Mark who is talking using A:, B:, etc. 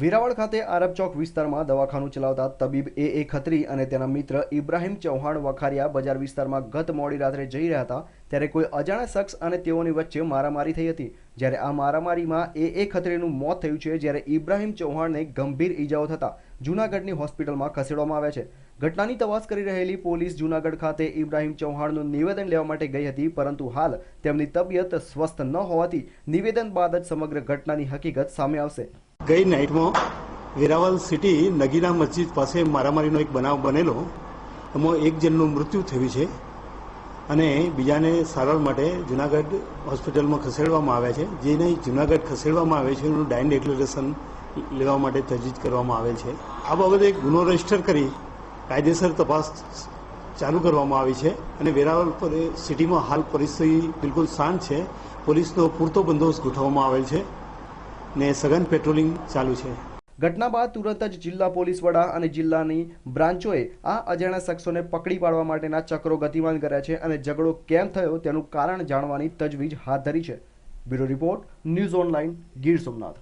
A: વેરાવળ ખાતે આરબ ચોક વિસ્તારમાં દવાખાનું ચલાવતા તબીબ એ ખત્રી અને તેના મિત્ર ઇબ્રાહિમ ચૌહાણ વખારિયા બજાર વિસ્તારમાં ગત મોડી રાત્રે જઈ રહ્યા હતા ત્યારે કોઈ અજાણ્યા શખ્સ અને તેઓની વચ્ચે મારામારી થઈ હતી। જ્યારે આ મારામારીમાં એ ખત્રીનું મોત થયું છે, જ્યારે ઇબ્રાહિમ ચૌહાણને ગંભીર ઈજાઓ થતા જૂનાગઢની હોસ્પિટલમાં ખસેડવામાં આવ્યા છે। ઘટનાની તપાસ કરી રહેલી પોલીસ જૂનાગઢ ખાતે ઇબ્રાહિમ ચૌહાણનું નિવેદન લેવા માટે ગઈ હતી, પરંતુ હાલ તેમની તબિયત સ્વસ્થ ન હોવાથી નિવેદન બાદ જ સમગ્ર ઘટનાની હકીકત સામે આવશે।
B: ગઈ નાઇટમાં વેરાવળ સિટી નગીના મસ્જિદ પાસે મારામારીનો એક બનાવ બનેલો, એમાં એક જણનું મૃત્યુ થયું છે અને બીજાને સારવાર માટે જૂનાગઢ હોસ્પિટલમાં ખસેડવામાં આવ્યા છે। જેને જૂનાગઢ ખસેડવામાં આવે છે એનું ડાયન ડિક્લેરેશન લેવા માટે તજવીજ કરવામાં આવેલ છે। આ બાબતે એક ગુનો રજીસ્ટર કરી કાયદેસર તપાસ ચાલુ કરવામાં આવી છે અને વેરાવળ સિટીમાં હાલ પરિસ્થિતિ બિલકુલ શાંત છે। પોલીસનો પૂરતો બંદોબસ્ત ગોઠવવામાં આવેલ છે ને સઘન પેટ્રોલિંગ ચાલુ છે।
A: ઘટના બાદ તુરંત જ જિલ્લા પોલીસ વડા અને જિલ્લાની બ્રાન્ચોએ આ અજાણ્યા શખ્સોને પકડી પાડવા માટેના ચક્રો ગતિમાન કર્યા છે અને ઝઘડો કેમ થયો તેનું કારણ જાણવાની તજવીજ હાથ ધરી છે। Bureau report, news online, Gir Somnath.